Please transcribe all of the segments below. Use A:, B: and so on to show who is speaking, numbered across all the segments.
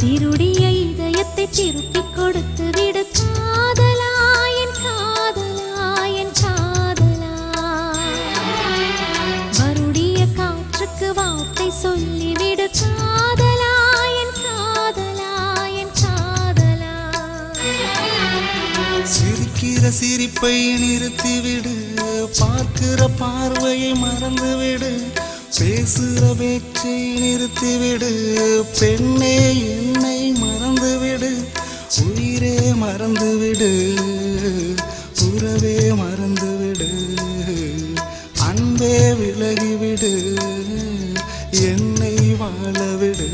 A: திருடிய இதயத்தை திருப்பிக் கொடுத்து விடு காதலா, என் காதலா, என் காதலா. வருடிய காற்றுக்கு வார்த்தை சொல்லிவிடு காதலா, என் காதலா, என் காதலா.
B: சிரிக்கிற சிரிப்பை நிறுத்திவிடு, பார்க்கிற பார்வையை மறந்துவிடு, பேசுகிற பேச்சை நிறுத்திவிடு, பெண்ணே என்னை மறந்துவிடு, உயிரே மறந்துவிடு, உறவே மறந்துவிடு, அன்பே விலகிவிடு, என்னை வாழவிடு.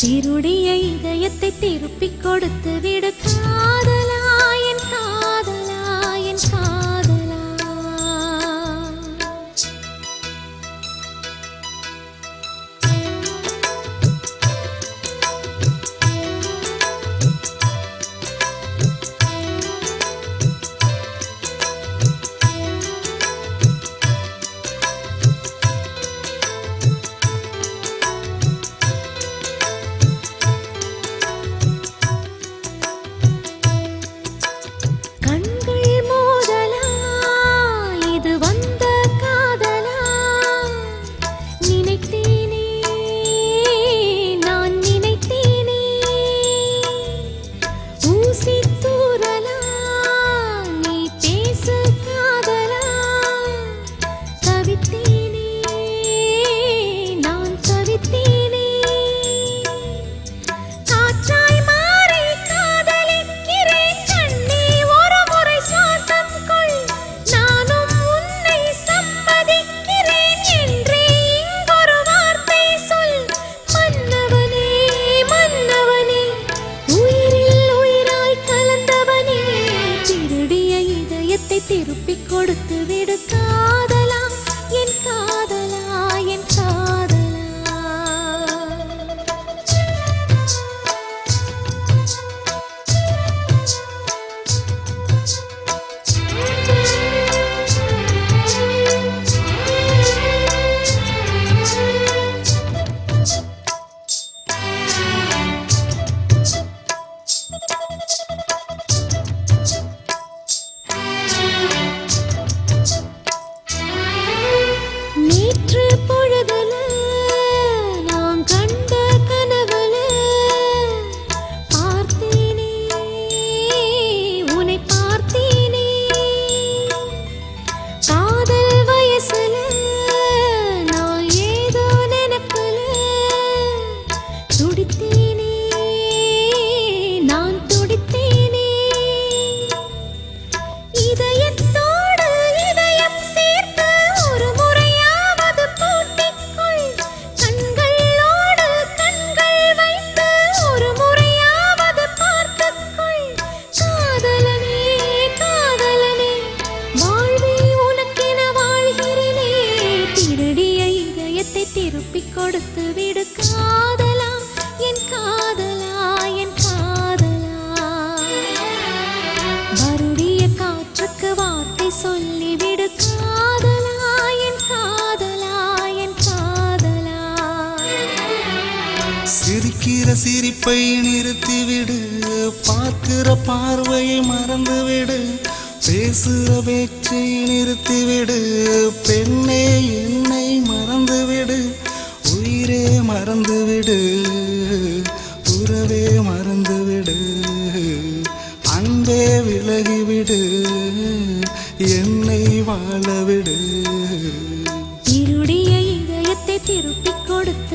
A: திருடிய இதயத்தை திருப்பிக் கொடுத்து விடு காதலா, என் காதலா, என் காதலா. திருப்பிக் கொடுத்து விடு காதலா, என் காதலா, என் காதலா. நேற்று பொழுதுல நான் கண்ட கனவுல பார்த்தேனே, உன்னை பார்த்தேனே. காதல் வயசுல நான் ஏதோ நினைப்புல துடித்தேனே, நான் துடித்தேனே. இதயத்தோடு இதயம் சேர்த்து ஒரு முறையாவது பூட்டிக்கொள், கண்களோடு கண்கள் வைத்து ஒரு முறையாவது பார்த்துக்கொள். காதலனே, காதலனே, வாழ்வே உனக்கென வாழ்கிறேனே. திருடிய இதயத்தை திருப்பிக் கொடுத்து விடு காதலா, என் காதலா, என் காதலா. வருடிய காற்றுக்கு வார்த்தை சொல்லிவிடு காதலா, என் காதலா, என் காதலா.
B: சிரிக்கிற சிரிப்பை நிறுத்திவிடு, பார்க்கிற பார்வையை மறந்துவிடு, பேசுகிற பேச்சை நிறுத்திவிடு, பெண்ணே என்னை மறந்துவிடு, உயிரே மறந்துவிடு, உறவே மறந்துவிடு, அன்பே விலகிவிடு, என்னை வாழவிடு.
A: திருடிய இதயத்தை திருப்பிக் கொடுத்து